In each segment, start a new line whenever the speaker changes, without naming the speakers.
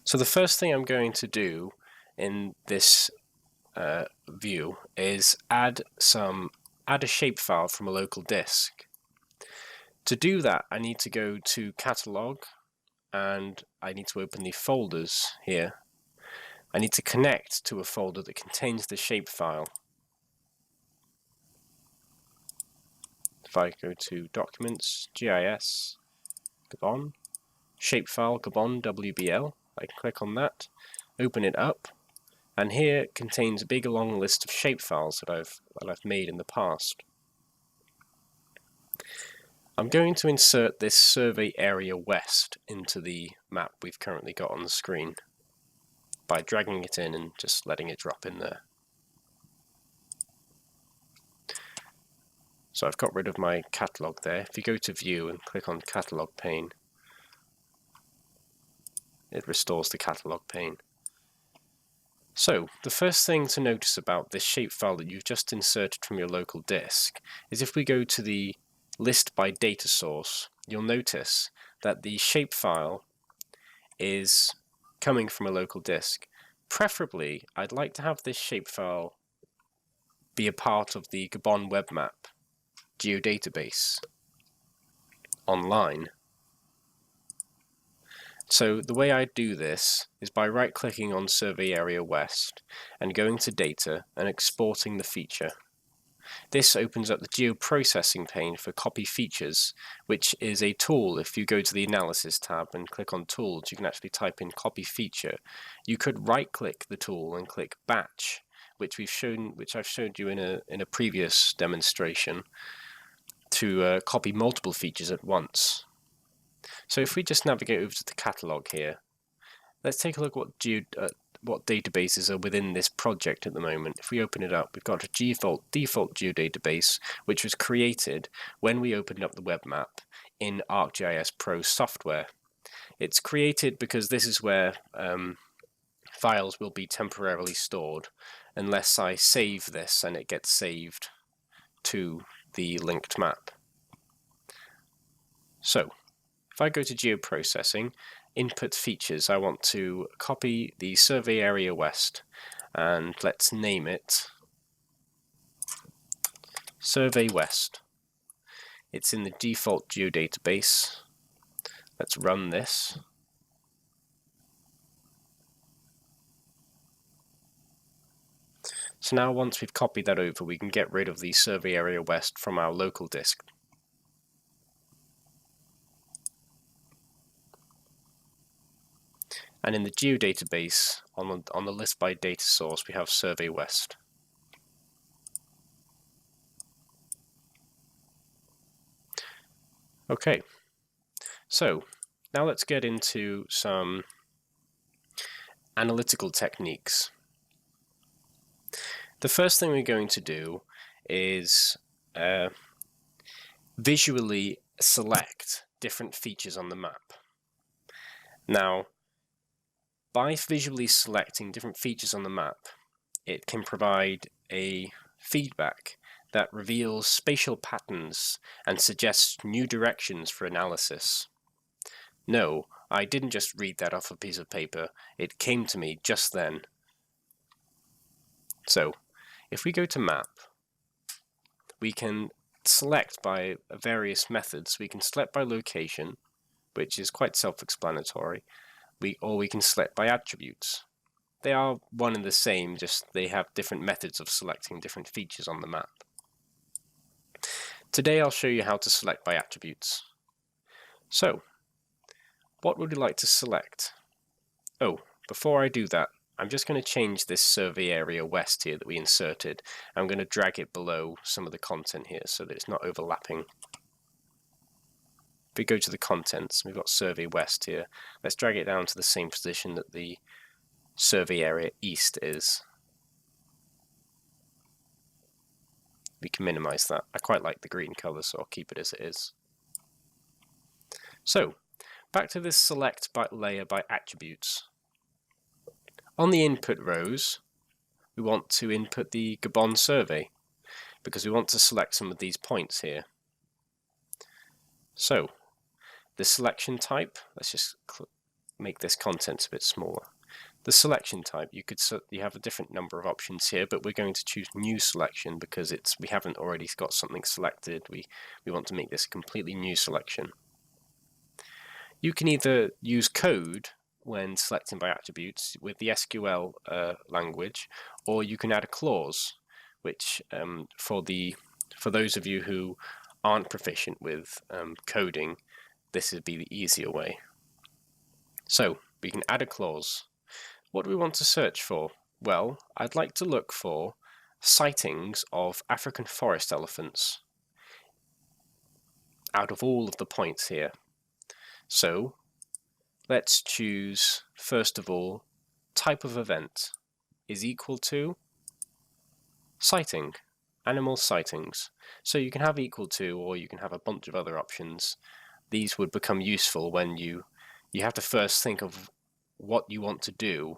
So the first thing I'm going to do in this view is add a shapefile from a local disk. To do that, I need to go to Catalog, and I need to open the folders here. I need to connect to a folder that contains the shapefile. If I go to Documents, GIS, Gabon, Shapefile, Gabon, WBL, I can click on that, open it up, and here it contains a big long list of shapefiles that I've made in the past. I'm going to insert this Survey Area West into the map we've currently got on the screen by dragging it in and just letting it drop in there. So I've got rid of my catalogue there. If you go to View and click on Catalogue pane, it restores the catalogue pane. So the first thing to notice about this shapefile that you've just inserted from your local disk is if we go to the List by Data Source, you'll notice that the shapefile is coming from a local disk. Preferably, I'd like to have this shapefile be a part of the Gabon web map geodatabase online. So the way I do this is by right-clicking on Survey Area West and going to Data and exporting the feature. This opens up the geoprocessing pane for copy features, which is a tool. If you go to the Analysis tab and click on Tools, you can actually type in copy feature. You could right-click the tool and click Batch, which I've showed you in a previous demonstration, to copy multiple features at once. So if we just navigate over to the catalog here, let's take a look at what databases are within this project at the moment. If we open it up, we've got a default geodatabase, which was created when we opened up the web map in ArcGIS Pro software. It's created because this is where files will be temporarily stored unless I save this and it gets saved to the linked map. So if I go to geoprocessing, input features, I want to copy the Survey Area West, and let's name it Survey West. It's in the default geodatabase. Let's run this. So now once we've copied that over, we can get rid of the Survey Area West from our local disk. And in the geodatabase, on the list by data source, we have Survey West. Okay, so now let's get into some analytical techniques. The first thing we're going to do is visually select different features on the map. Now, by visually selecting different features on the map, it can provide a feedback that reveals spatial patterns and suggests new directions for analysis. No, I didn't just read that off a piece of paper, it came to me just then. So, if we go to Map, we can select by various methods. We can select by location, which is quite self-explanatory, or we can select by attributes. They are one and the same, just they have different methods of selecting different features on the map. Today I'll show you how to select by attributes. So, what would you like to select? Oh, before I do that, I'm just going to change this Survey Area West here that we inserted. I'm going to drag it below some of the content here so that it's not overlapping. If we go to the contents, we've got Survey West here. Let's drag it down to the same position that the Survey Area East is. We can minimize that. I quite like the green color, so I'll keep it as it is. So, back to this select layer by attributes. On the input rows, we want to input the Gabon survey because we want to select some of these points here. So, the selection type, let's just make this content a bit smaller. The selection type, you have a different number of options here, but we're going to choose new selection because we haven't already got something selected. We want to make this a completely new selection. You can either use code when selecting by attributes with the SQL language, or you can add a clause, which for those of you who aren't proficient with coding, this would be the easier way. So we can add a clause. What do we want to search for? Well, I'd like to look for sightings of African forest elephants out of all of the points here. So let's choose, first of all, type of event is equal to sighting, animal sightings. So you can have equal to, or you can have a bunch of other options. These would become useful when you have to first think of what you want to do.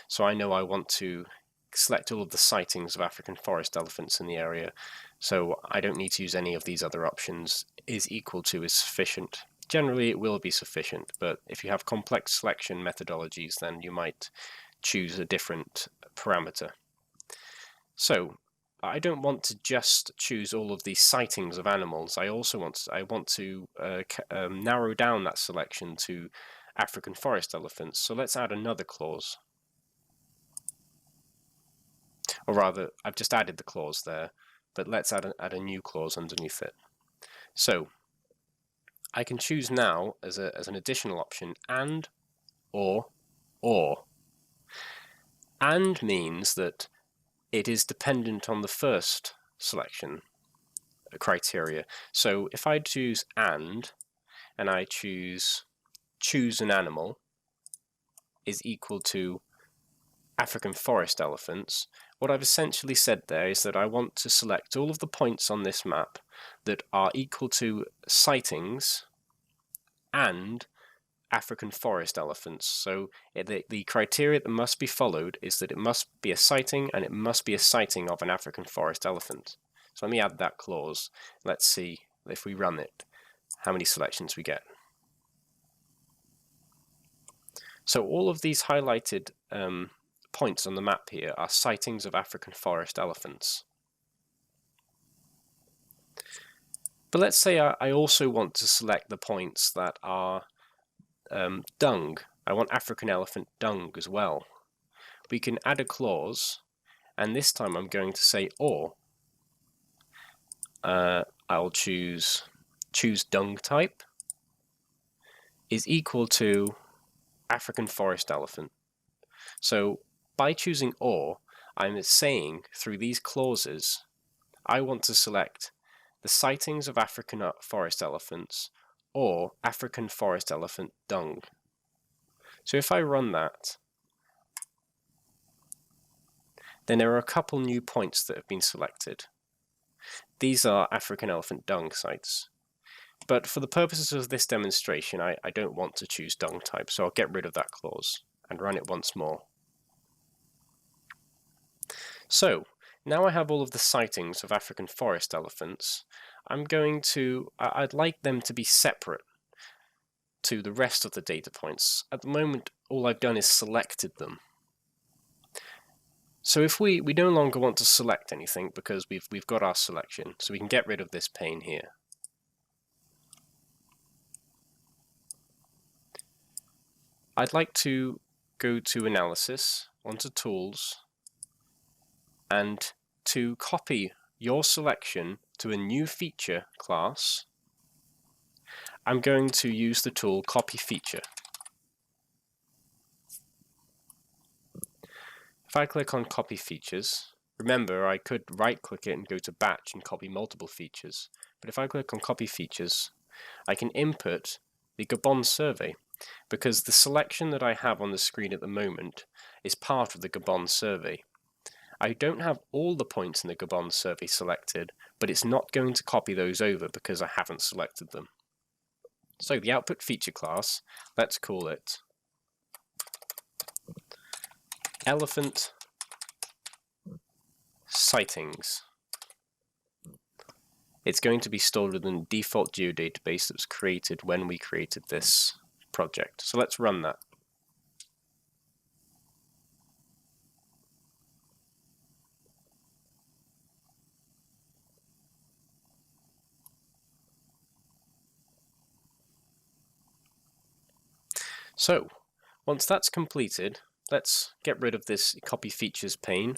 So I know I want to select all of the sightings of African forest elephants in the area, so I don't need to use any of these other options. Is equal to is sufficient. Generally it will be sufficient, but if you have complex selection methodologies, then you might choose a different parameter. So I don't want to just choose all of these sightings of animals. I want to narrow down that selection to African forest elephants. So let's add another clause. Or rather, I've just added the clause there, but let's add a new clause underneath it. So I can choose now as an additional option and, or. And means that it is dependent on the first selection criteria. So if I choose and I choose an animal is equal to African forest elephants, what I've essentially said there is that I want to select all of the points on this map that are equal to sightings and African forest elephants. So the criteria that must be followed is that it must be a sighting and it must be a sighting of an African forest elephant. So let me add that clause. Let's see if we run it, how many selections we get. So all of these highlighted points on the map here are sightings of African forest elephants. But let's say I also want to select the points that are dung. I want African elephant dung as well. We can add a clause, and this time I'm going to say or. I'll choose dung type is equal to African forest elephant. So by choosing or, I'm saying through these clauses, I want to select the sightings of African forest elephants or African forest elephant dung. So if I run that, then there are a couple new points that have been selected. These are African elephant dung sites. But for the purposes of this demonstration, I don't want to choose dung type, so I'll get rid of that clause and run it once more. So now I have all of the sightings of African forest elephants. I'd like them to be separate to the rest of the data points. At the moment, all I've done is selected them. So if we no longer want to select anything because we've got our selection, so we can get rid of this pane here. I'd like to go to Analysis, onto Tools, and to copy your selection to a new feature class, I'm going to use the tool Copy Feature. If I click on Copy Features, remember I could right-click it and go to Batch and copy multiple features, but if I click on Copy Features, I can input the Gabon survey, because the selection that I have on the screen at the moment is part of the Gabon survey. I don't have all the points in the Gabon survey selected, but it's not going to copy those over because I haven't selected them. So the output feature class, let's call it elephant sightings. It's going to be stored within the default geodatabase that was created when we created this project. So let's run that. So, once that's completed, let's get rid of this copy features pane.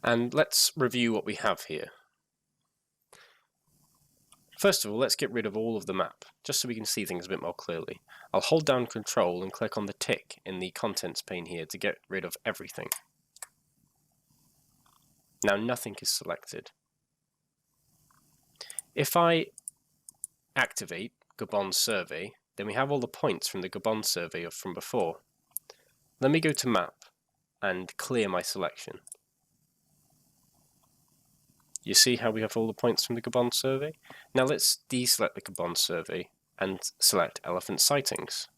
And let's review what we have here. First of all, let's get rid of all of the map, just so we can see things a bit more clearly. I'll hold down Control and click on the tick in the contents pane here to get rid of everything. Now nothing is selected. If I activate Gabon survey, then we have all the points from the Gabon survey from before. Let me go to map and clear my selection. You see how we have all the points from the Gabon survey? Now let's deselect the Gabon survey and select elephant sightings.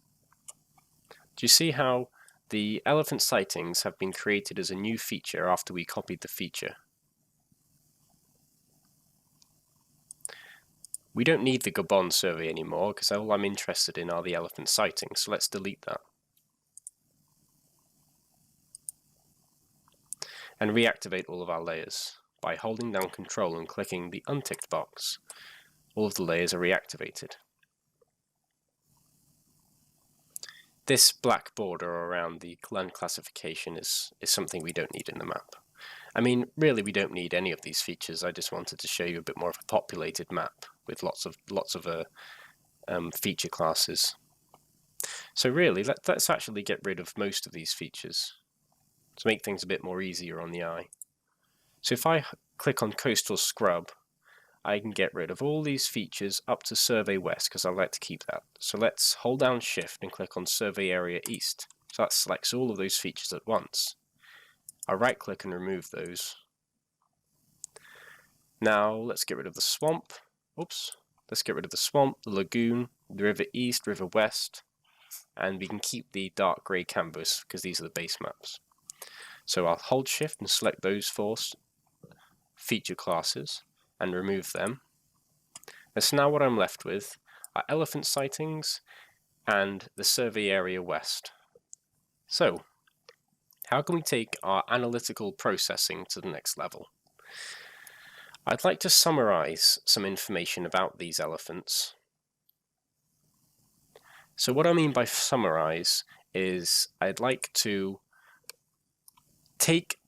Do you see how the elephant sightings have been created as a new feature after we copied the feature? We don't need the Gabon survey anymore because all I'm interested in are the elephant sightings, so let's delete that. And reactivate all of our layers by holding down Control and clicking the unticked box. All of the layers are reactivated. This black border around the land classification is something we don't need in the map. I mean, really we don't need any of these features. I just wanted to show you a bit more of a populated map with lots of feature classes. So really, let's actually get rid of most of these features to make things a bit more easier on the eye. So if I click on Coastal Scrub, I can get rid of all these features up to Survey West because I like to keep that. So let's hold down Shift and click on Survey Area East. So that selects all of those features at once. I right click and remove those. Now let's get rid of the swamp. Oops. Let's get rid of the swamp, the lagoon, the river east, river west, and we can keep the dark grey canvas because these are the base maps. So I'll hold Shift and select those four feature classes and remove them. And so now what I'm left with are elephant sightings and the survey area west. So, how can we take our analytical processing to the next level? I'd like to summarize some information about these elephants. So what I mean by summarize is I'd like to take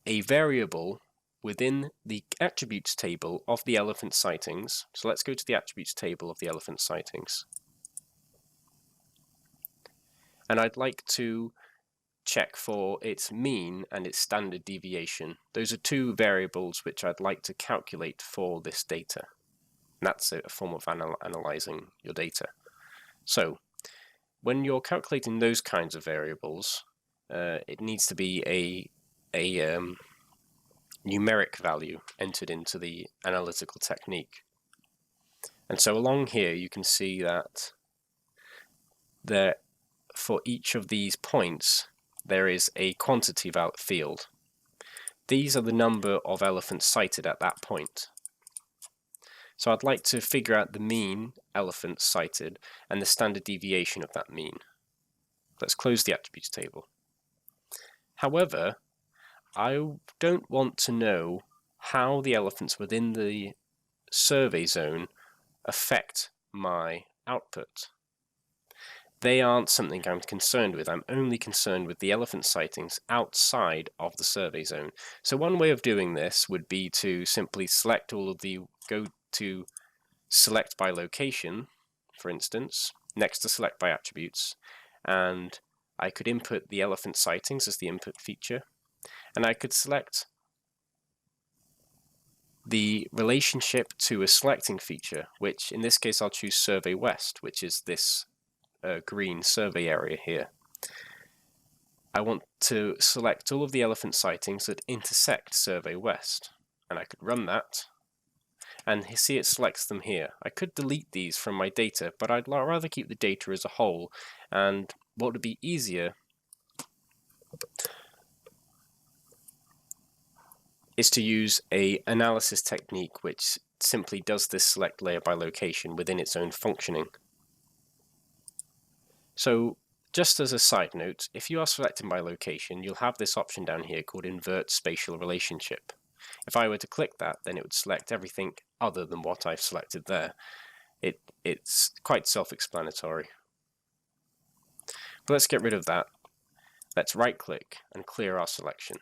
a variable within the attributes table of the elephant sightings. So let's go to the attributes table of the elephant sightings. And I'd like to check for its mean and its standard deviation. Those are two variables which I'd like to calculate for this data. And that's a form of analyzing your data. So when you're calculating those kinds of variables, it needs to be a numeric value entered into the analytical technique. And so along here you can see that for each of these points there is a quantity field. These are the number of elephants sighted at that point. So I'd like to figure out the mean elephants sighted and the standard deviation of that mean. Let's close the attributes table. However, I don't want to know how the elephants within the survey zone affect my output. They aren't something I'm concerned with. I'm only concerned with the elephant sightings outside of the survey zone. So one way of doing this would be to simply select go to select by location, for instance, next to select by attributes, and I could input the elephant sightings as the input feature, and I could select the relationship to a selecting feature, which in this case I'll choose Survey West, which is this green survey area here. I want to select all of the elephant sightings that intersect Survey West, and I could run that, and see it selects them here. I could delete these from my data, but I'd rather keep the data as a whole, and what would be easier is to use an analysis technique which simply does this select layer by location within its own functioning. So just as a side note, if you are selecting by location, you'll have this option down here called Invert Spatial Relationship. If I were to click that, then it would select everything other than what I've selected there. It's quite self-explanatory. But let's get rid of that. Let's right-click and clear our selection.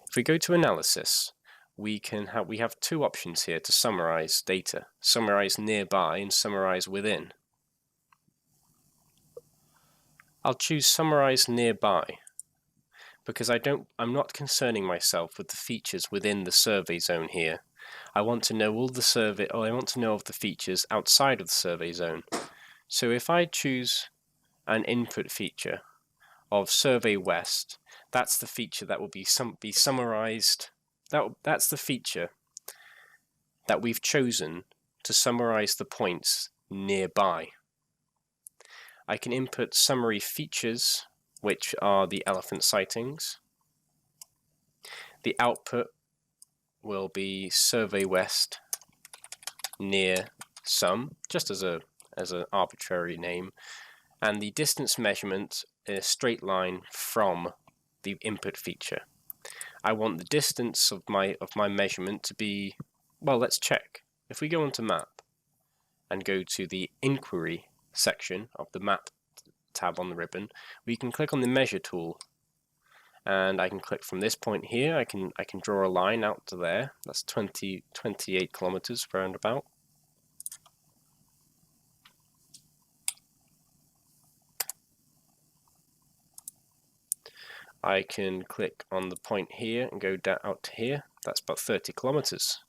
If we go to Analysis, we have two options here to summarize data: Summarize Nearby and Summarize Within. I'll choose Summarize Nearby because I'm not concerning myself with the features within the survey zone here. I want to know of the features outside of the survey zone. So if I choose an input feature of Survey West, that's the feature that will be summarized. That's the feature that we've chosen to summarize the points nearby. I can input summary features, which are the elephant sightings. The output will be Survey West near some, just as an arbitrary name, and the distance measurement in a straight line from the input feature. I want the distance of my measurement to be, well, let's check. If we go onto Map and go to the Inquiry section of the Map tab on the ribbon, we can click on the Measure tool, and I can click from this point here. I can draw a line out to there. That's 28 kilometers roundabout. I can click on the point here and go down out to here. That's about 30 kilometers.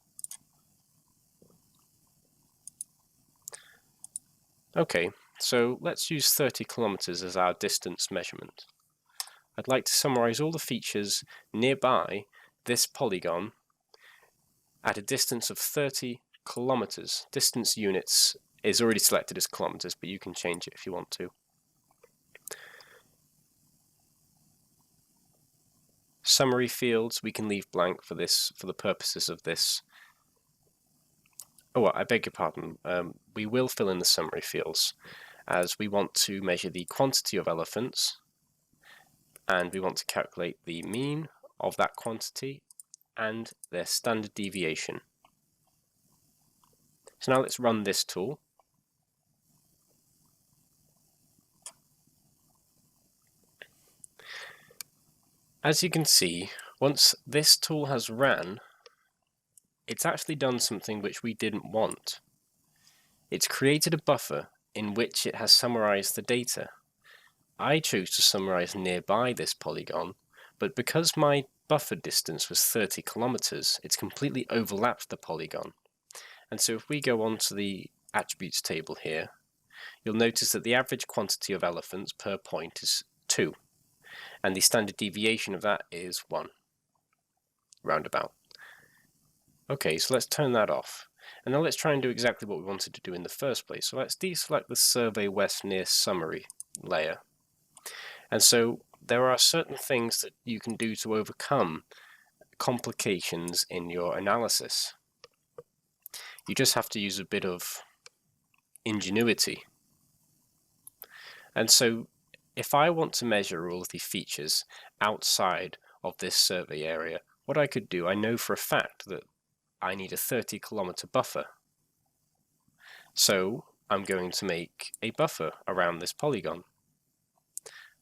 Okay, so let's use 30 kilometers as our distance measurement. I'd like to summarize all the features nearby this polygon at a distance of 30 kilometers. Distance units is already selected as kilometers, but you can change it if you want to. Summary fields we can leave blank for the purposes of this. Oh, I beg your pardon. We will fill in the summary fields, as we want to measure the quantity of elephants, and we want to calculate the mean of that quantity and their standard deviation. So now let's run this tool. As you can see, once this tool has ran, it's actually done something which we didn't want. It's created a buffer in which it has summarized the data. I chose to summarize nearby this polygon, but because my buffer distance was 30 kilometers, it's completely overlapped the polygon. And so if we go on to the attributes table here, you'll notice that the average quantity of elephants per point is 2, and the standard deviation of that is 1, roundabout. Okay, so let's turn that off. And now let's try and do exactly what we wanted to do in the first place. So let's deselect the Survey West Near Summary layer. And so there are certain things that you can do to overcome complications in your analysis. You just have to use a bit of ingenuity. And so if I want to measure all of the features outside of this survey area, what I could do, I know for a fact that I need a 30-kilometer buffer. So I'm going to make a buffer around this polygon.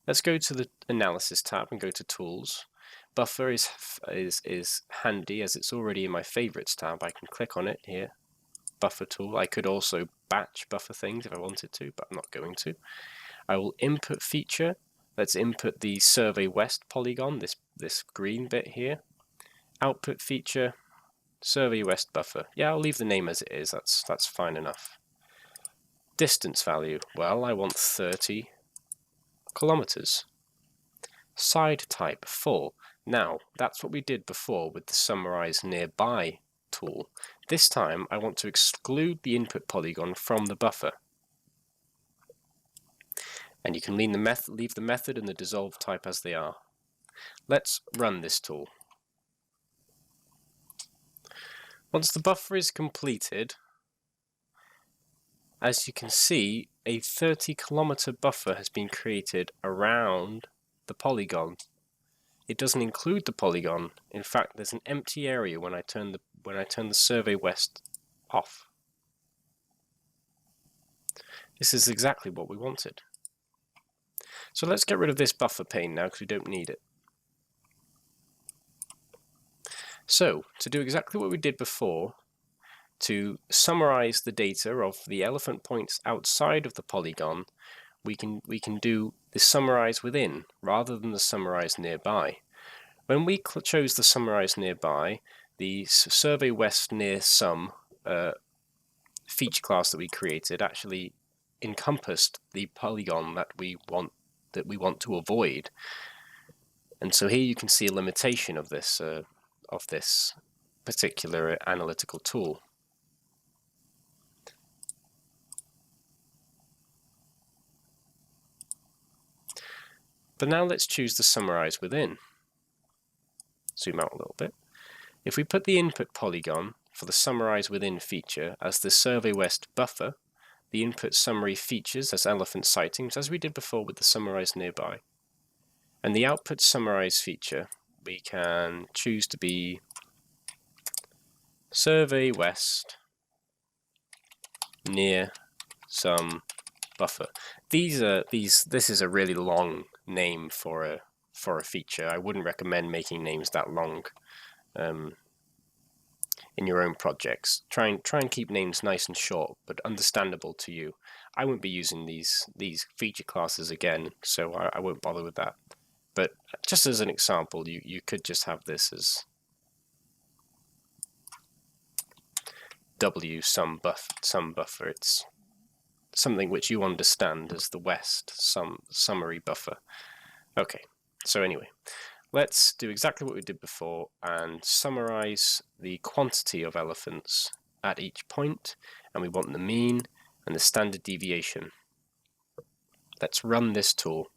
Let's go to the Analysis tab and go to Tools. Buffer is handy as it's already in my Favorites tab. I can click on it here, Buffer tool. I could also batch buffer things if I wanted to, but I'm not going to. I will input feature. Let's input the Survey West polygon, this green bit here. Output feature, Survey West buffer. Yeah, I'll leave the name as it is. That's fine enough. Distance value. Well, I want 30 kilometers. Side type full. Now, that's what we did before with the Summarize Nearby tool. This time, I want to exclude the input polygon from the buffer. And you can leave the method and the dissolve type as they are. Let's run this tool. Once the buffer is completed, as you can see, a 30-kilometer buffer has been created around the polygon. it doesn't include the polygon. In fact, there's an empty area when I turn the survey west off. This is exactly what we wanted. So let's get rid of this buffer pane now because we don't need it. So to do exactly what we did before, to summarize the data of the elephant points outside of the polygon, we can do the summarize within rather than the summarize nearby. When we chose the summarize nearby, the survey west near sum feature class that we created actually encompassed the polygon that we want to avoid. And so here you can see a limitation of this particular analytical tool. But now let's choose the summarize within. Zoom out a little bit. If we put the input polygon for the summarize within feature as the survey west buffer, the input summary features as elephant sightings, as we did before with the summarize nearby, and the output summarize feature we can choose to be survey west near some buffer. This is a really long name for a feature. I wouldn't recommend making names that long in your own projects. Try and keep names nice and short but understandable to you. I won't be using these feature classes again, so I won't bother with that. But just as an example, you could just have this as W some buffer. It's something which you understand as the west summary buffer. Okay, so anyway, let's do exactly what we did before and summarize the quantity of elephants at each point, and we want the mean and the standard deviation. Let's run this tool.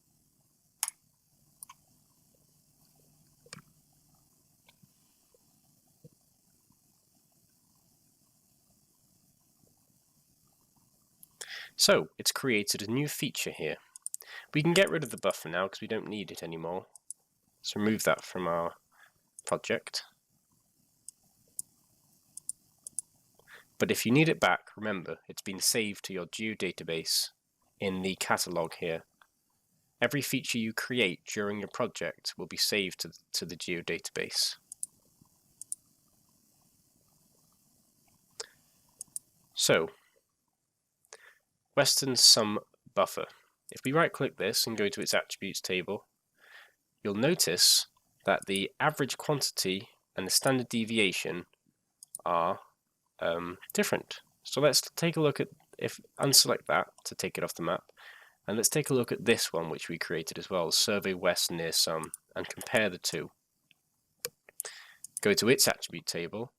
So it's created a new feature here. We can get rid of the buffer now because we don't need it anymore. So remove that from our project. But if you need it back, remember, it's been saved to your geodatabase in the catalog here. Every feature you create during your project will be saved to the geodatabase. So, Western Sum Buffer. If we right-click this and go to its attributes table, you'll notice that the average quantity and the standard deviation are different. So let's take a look at, unselect that to take it off the map, and let's take a look at this one which we created as well, Survey West near sum, and compare the two. Go to its attribute table,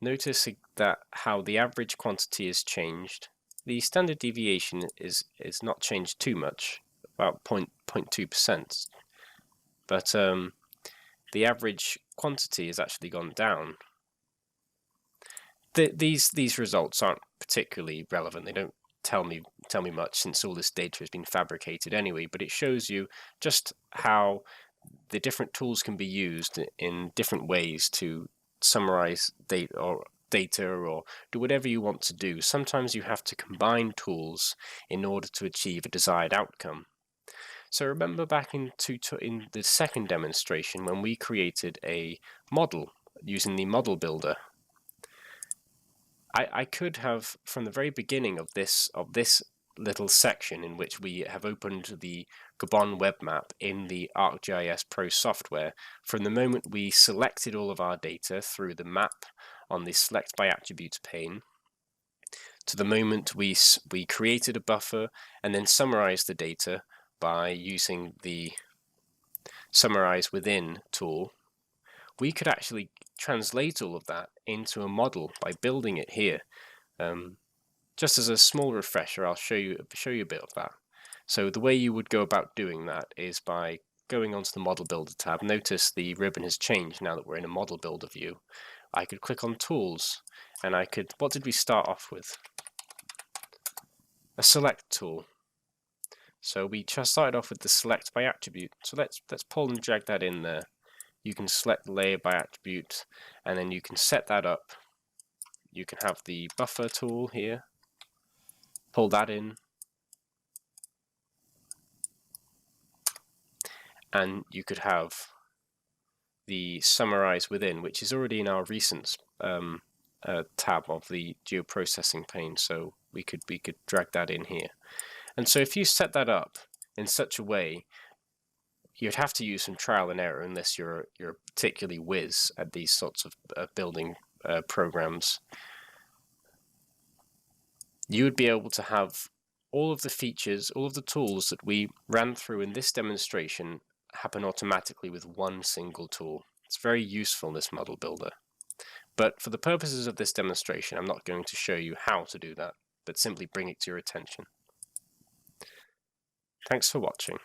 notice that how the average quantity is changed. The standard deviation is not changed too much, about 0.2%, but the average quantity has actually gone down. These results aren't particularly relevant. They don't tell me much since all this data has been fabricated anyway, but it shows you just how the different tools can be used in different ways to summarize data or do whatever you want to do. Sometimes you have to combine tools in order to achieve a desired outcome. So remember back in the second demonstration when we created a model using the model builder. I could have, from the very beginning of this little section in which we have opened the Gabon web map in the ArcGIS Pro software, from the moment we selected all of our data through the map on the Select by Attributes pane, to the moment we created a buffer and then summarized the data by using the Summarize Within tool, we could actually translate all of that into a model by building it here. Just as a small refresher, I'll show you a bit of that. So the way you would go about doing that is by going onto the Model Builder tab. Notice the ribbon has changed now that we're in a Model Builder view. I could click on Tools, and what did we start off with? A Select tool. So we just started off with the select by attribute. So let's pull and drag that in there. You can select the layer by attribute, and then you can set that up. You can have the buffer tool here. Pull that in. And you could have the summarise within, which is already in our recent tab of the geoprocessing pane. So we could drag that in here. And so if you set that up in such a way, you'd have to use some trial and error unless you're particularly whiz at these sorts of building programs. You would be able to have all of the features, all of the tools that we ran through in this demonstration happen automatically with one single tool. It's very useful, this model builder. But for the purposes of this demonstration, I'm not going to show you how to do that, but simply bring it to your attention. Thanks for watching.